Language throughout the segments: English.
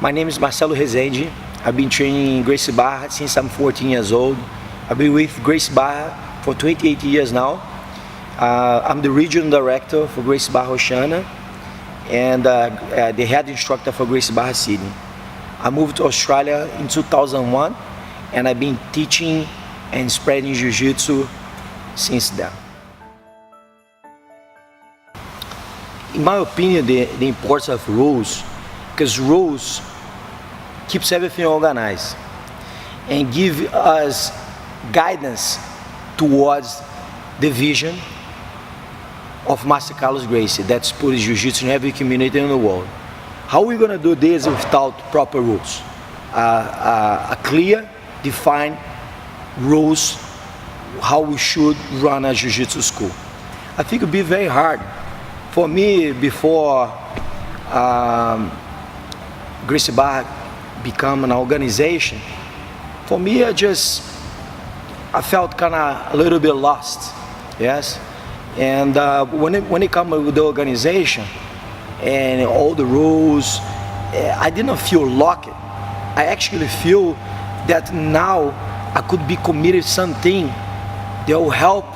My name is Marcelo Rezende. I've been training in Gracie Barra since I'm 14 years old. I've been with Gracie Barra for 28 years now. I'm the regional director for Gracie Barra Oceania and the head instructor for Gracie Barra Sydney. I moved to Australia in 2001 and I've been teaching and spreading Jiu-Jitsu since then. In my opinion, the importance of rules, because rules keeps everything organized and give us guidance towards the vision of Master Carlos Gracie that's put Jiu-Jitsu in every community in the world. How are we going to do this without proper rules? A clear, defined rules how we should run a Jiu-Jitsu school. I think it would be very hard for me before Gracie Barra become an organization. For me, I felt kind of a little bit lost, yes. And when it comes with the organization and all the rules, I didn't feel locked. I actually feel that now I could be committed to something that will help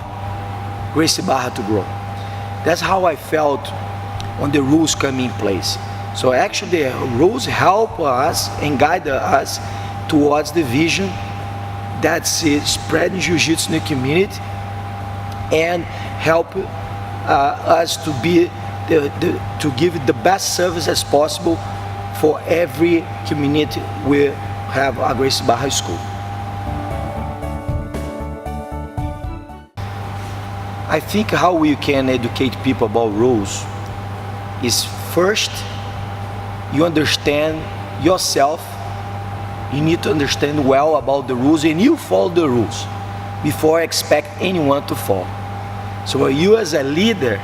Gracie Barra to grow. That's how I felt when the rules come in place. So actually the rules help us and guide us towards the vision that's spreading Jiu-Jitsu in the community and help us to give the best service as possible for every community we have a Gracie Barra school. I think how we can educate people about rules is first, you understand yourself. You need to understand well about the rules and you follow the rules before expect anyone to follow. So you as a leader,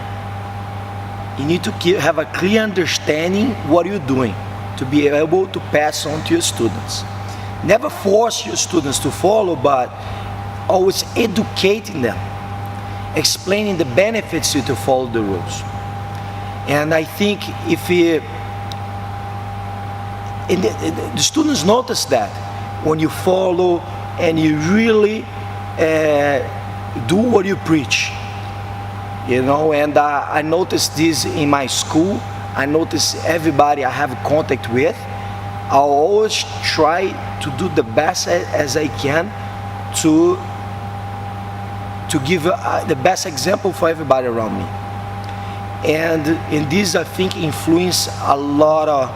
you need to have a clear understanding what you're doing to be able to pass on to your students. Never force your students to follow, but always educating them, explaining the benefits to follow the rules. And I think if the students notice that when you follow and you really do what you preach, you know. And I noticed this in my school. I notice everybody I have contact with, I'll always try to do the best as I can to give the best example for everybody around me. And in this, I think, influence a lot of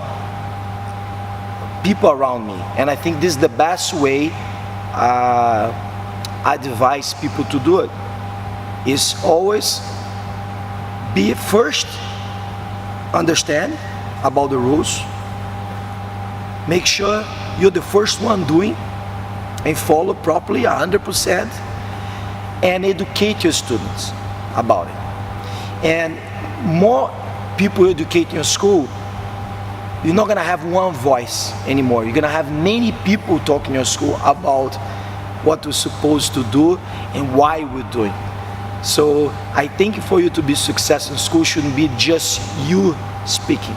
people around me. And I think this is the best way I advise people to do it, is always be first, understand about the rules, make sure you're the first one doing and follow properly 100%, and educate your students about it. And more people educate in your school, you're not gonna have one voice anymore. You're gonna have many people talking in your school about what we're supposed to do and why we're doing. So I think for you to be successful in school shouldn't be just you speaking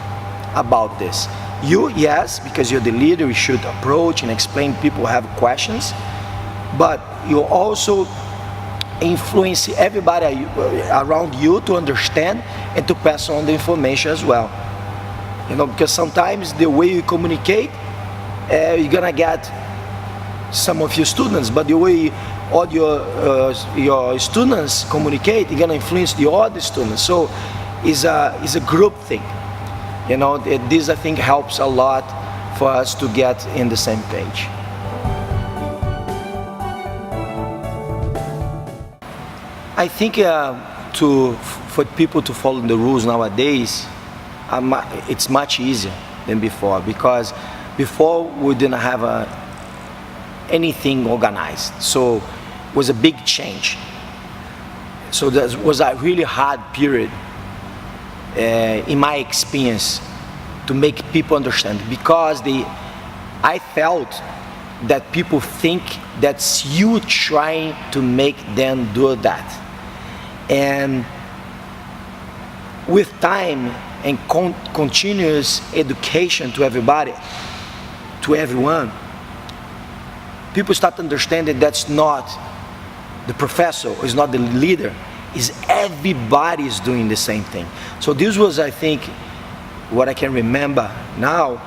about this. You, yes, because you're the leader, you should approach and explain people who have questions, but you also influence everybody around you to understand and to pass on the information as well. You know, because sometimes the way you communicate, you're gonna get some of your students, but the way all your students communicate, you're gonna influence the other students. So it's a group thing. You know, this I think helps a lot for us to get in the same page. I think for people to follow the rules nowadays, it's much easier than before, because before we didn't have anything organized, so it was a big change. So that was a really hard period in my experience to make people understand, because I felt that people think that's you trying to make them do that. And with time and continuous education to everybody, to everyone, people start understanding that's not the professor, is not the leader, is everybody is doing the same thing. So this was, I think, what I can remember now,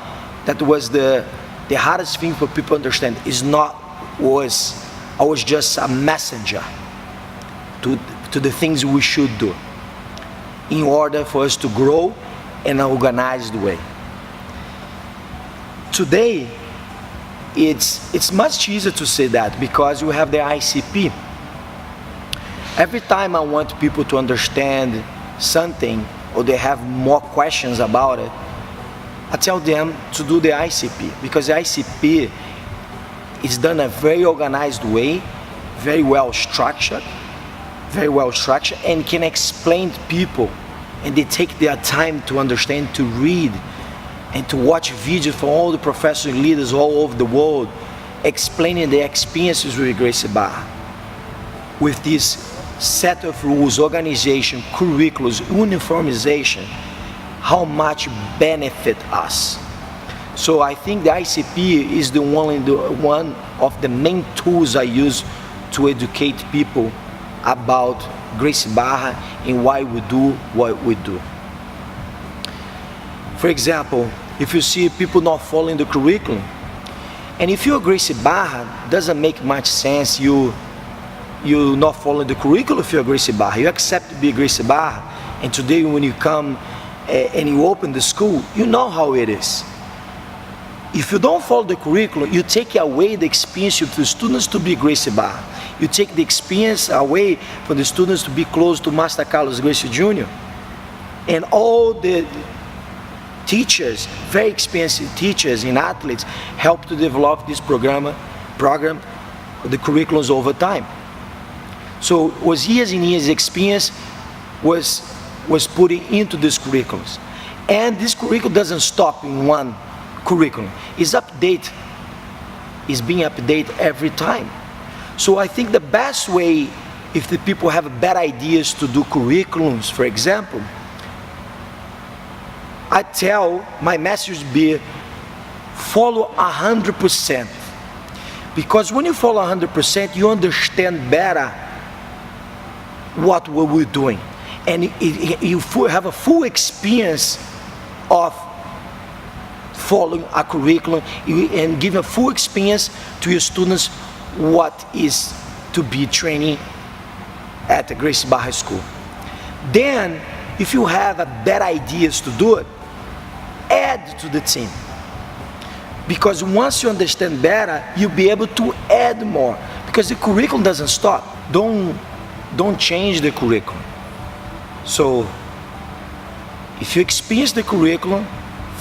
that was the hardest thing for people to understand. I was just a messenger to the things we should do in order for us to grow in an organized way. Today, it's much easier to say that because you have the ICP. Every time I want people to understand something or they have more questions about it, I tell them to do the ICP, because the ICP is done in a very organized way, very well structured, and can explain to people, and they take their time to understand, to read, and to watch videos from all the professors and leaders all over the world explaining their experiences with Gracie Barra. With this set of rules, organization, curriculums, uniformization, how much benefit us. So I think the ICP is one of the main tools I use to educate people about Gracie Barra and why we do what we do. For example, if you see people not following the curriculum, and if you're Gracie Barra, doesn't make much sense you not following the curriculum if you're Gracie Barra. You accept to be Gracie Barra, and today when you come and you open the school, you know how it is. If you don't follow the curriculum, you take away the experience of the students to be Gracie Barra. You take the experience away from the students to be close to Master Carlos Gracie Jr. And all the teachers, very expensive teachers and athletes, help to develop this program, the curriculums over time. So it was years and years experience was put into these curriculums. And this curriculum doesn't stop in one curriculum. It's updated. It's being updated every time. So I think the best way, if the people have bad ideas to do curriculums, for example, I tell my message be follow 100%. Because when you follow 100%, you understand better what we're doing. And you have a full experience of following a curriculum and give a full experience to your students what is to be training at the Gracie Barra School. Then, if you have better ideas to do it, add to the team. Because once you understand better, you'll be able to add more. Because the curriculum doesn't stop. Don't change the curriculum. So, if you experience the curriculum,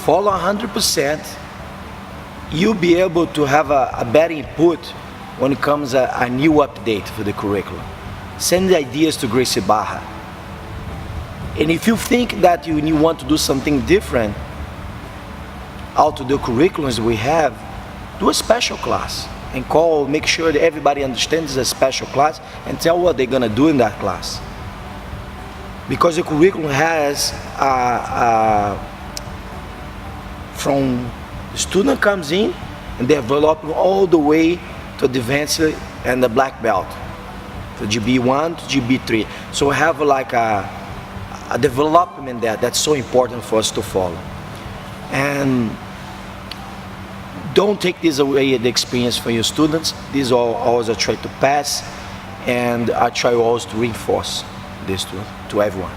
follow 100%, you'll be able to have a better input when it comes a new update for the curriculum. Send the ideas to Gracie Barra. And if you think that you want to do something different out of the curriculums we have, do a special class and make sure that everybody understands the special class and tell what they're gonna do in that class. Because the curriculum has from the student comes in and they develop all the way to the advanced and the black belt, to GB1 to GB3. So we have like a development there that's so important for us to follow. And don't take this away the experience for your students. These are always I try to pass, and I try always to reinforce this to everyone.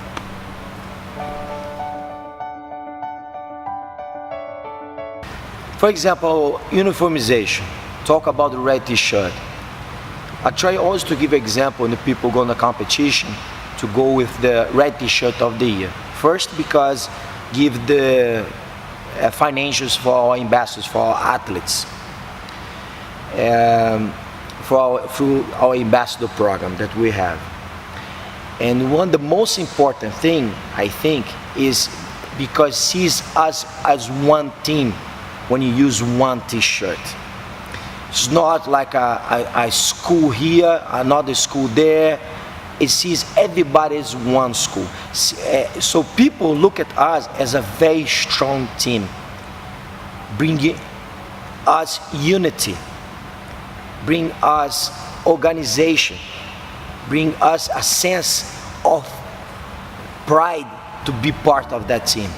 For example, uniformization. Talk about the red t-shirt. I try always to give example when the people go on the competition to go with the red t-shirt of the year. First, because give the financials for our ambassadors, for our athletes, through our ambassador program that we have. And one of the most important thing, I think, is because sees us as one team when you use one t-shirt. It's not like a school here, another school there. It sees everybody as one school. So people look at us as a very strong team, bringing us unity, bring us organization, bring us a sense of pride to be part of that team.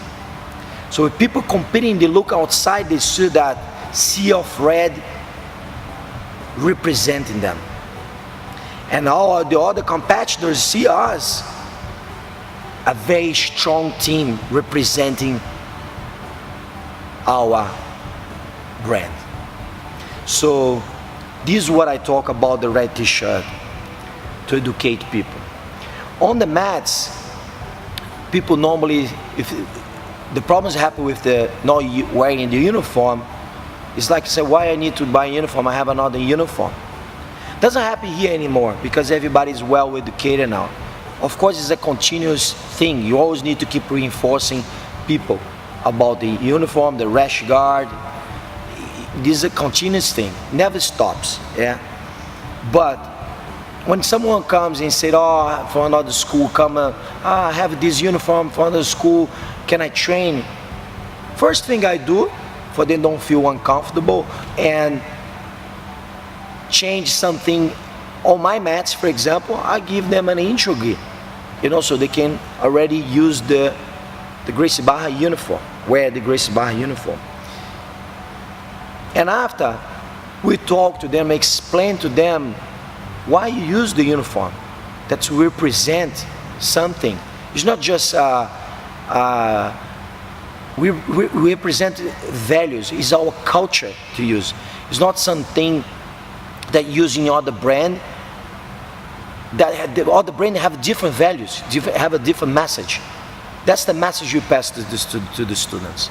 So if people competing, they look outside, they see that sea of red representing them. And all the other competitors see us, a very strong team representing our brand. So this is what I talk about the red t-shirt, to educate people. On the mats, people normally, if the problems happen with the not wearing the uniform, it's like say, why I need to buy a uniform? I have another uniform. Doesn't happen here anymore because everybody is well educated now. Of course, it's a continuous thing. You always need to keep reinforcing people about the uniform, the rash guard. This is a continuous thing, never stops. Yeah, but when someone comes and said, "Oh, from another school, I have this uniform from another school. Can I train?" First thing I do, for them don't feel uncomfortable, and change something on my mats. For example, I give them an intro gear, so they can already use the Gracie Barra uniform, wear the Gracie Barra uniform. And after, we talk to them, explain to them why you use the uniform, that to represent something. It's not just we represent values. It's our culture to use. It's not something that using other brand, that the other brand have different values, have a different message. That's the message you pass to the students.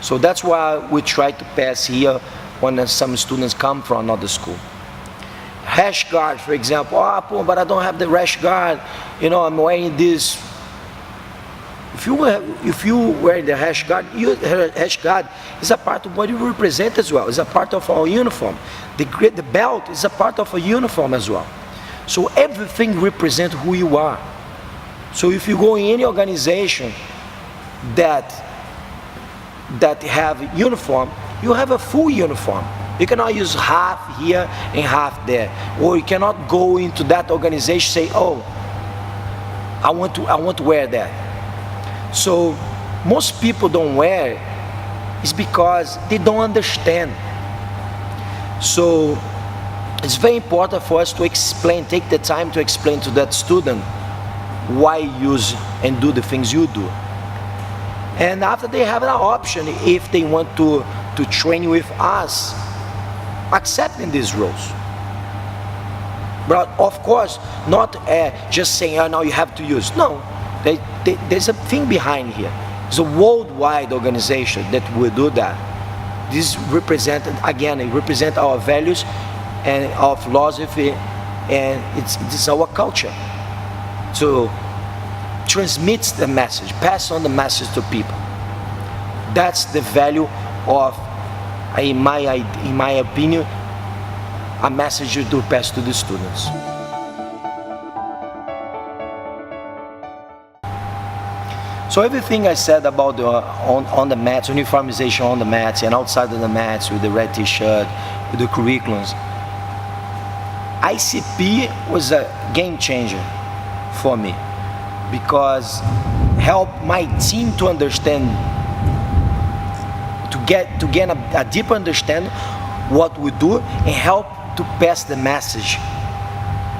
So that's why we try to pass here when some students come from another school. Rash guard, for example. But I don't have the rash guard. I'm wearing this. If you wear the rash guard, rash guard is a part of what you represent as well. It's a part of our uniform. The belt is a part of a uniform as well. So everything represents who you are. So if you go in any organization that have uniform, you have a full uniform. You cannot use half here and half there, or you cannot go into that organization and say, "Oh, I want to wear that." So most people don't wear is because they don't understand. So it's very important for us to explain, take the time to explain to that student why you use and do the things you do. And after, they have an option, if they want to train with us, accepting these rules. But of course, not just saying, "Oh, no, you have to use." No, there's a thing behind here. It's a worldwide organization that will do that. This represents our values and our philosophy, and it's our culture. So transmits the message, pass on the message to people. That's the value of, in my opinion, a message you do pass to the students. So everything I said about on the mats, uniformization on the mats and outside of the mats with the red t-shirt, with the curriculums, ICP was a game changer for me, because helped my team to understand, to gain a deeper understanding what we do, and help to pass the message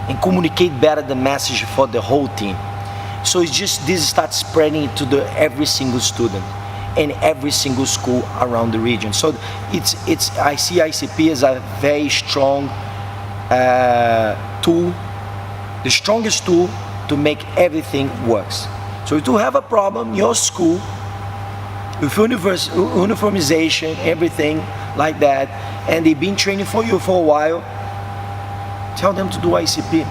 and communicate better the message for the whole team. So it's just, this starts spreading to every single student and every single school around the region. So I see ICP as a very strong tool, the strongest tool to make everything works. So if you have a problem in your school with uniformization, everything like that, and they've been training for you for a while, tell them to do ICP.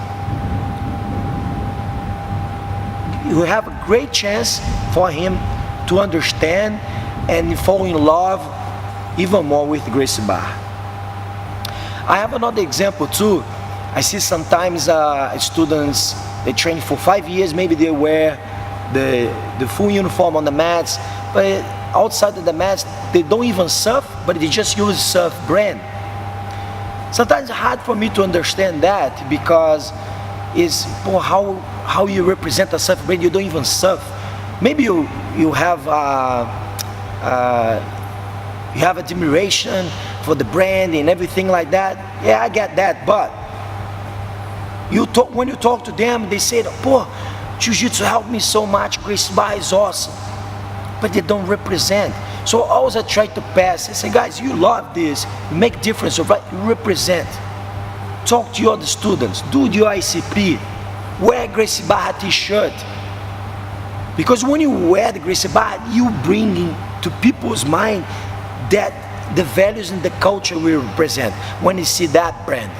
You have a great chance for him to understand and fall in love even more with Gracie Barra. I have another example too. I see sometimes students, they train for 5 years, maybe they wear the full uniform on the mats, but outside of the mass, they don't even surf, but they just use surf brand. Sometimes it's hard for me to understand that, because it's how you represent a surf brand. You don't even surf. Maybe you have admiration for the brand and everything like that. Yeah, I get that. But when you talk to them, they say, Jiu-Jitsu helped me so much. Gracie Barra is awesome. But they don't represent. So always I try to pass. I say, guys, you love this. You make difference, right? You represent. Talk to your other students. Do your ICP. Wear Gracie Barra t-shirt. Because when you wear the Gracie Barra, you bring to people's mind that the values and the culture we represent when you see that brand.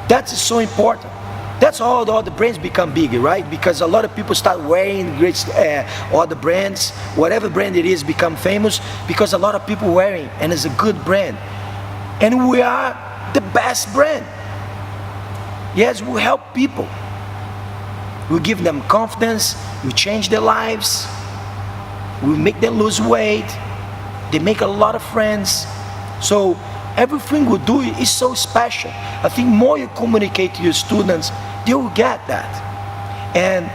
That's so important. That's how all the brands become big, right? Because a lot of people start wearing all the brands, whatever brand it is, become famous because a lot of people wearing, and it's a good brand. And we are the best brand. Yes, we help people. We give them confidence, we change their lives, we make them lose weight, they make a lot of friends. So everything we do is so special. I think more you communicate to your students, they will get that. And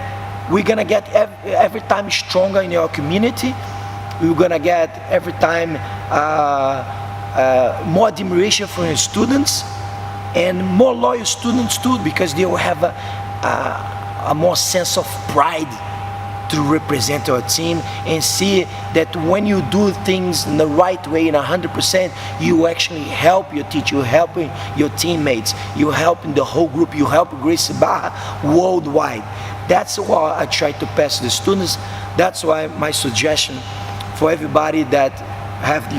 we're gonna get every time stronger in our community. We're gonna get every time more admiration from your students, and more loyal students too, because they will have a more sense of pride to represent our team and see that when you do things in the right way, in 100%, you actually help your teacher, you're helping your teammates, you're helping the whole group, you help Gracie Barra worldwide. That's what I try to pass to the students. That's why my suggestion for everybody that have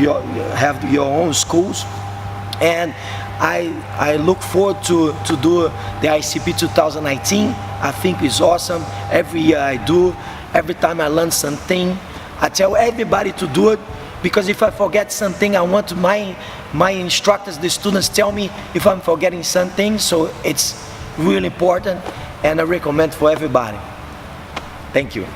your own schools, and I look forward to do the ICP 2019. I think it's awesome. Every year I do. Every time I learn something, I tell everybody to do it, because if I forget something, I want my instructors, the students, tell me if I'm forgetting something. So it's really important, and I recommend for everybody. Thank you.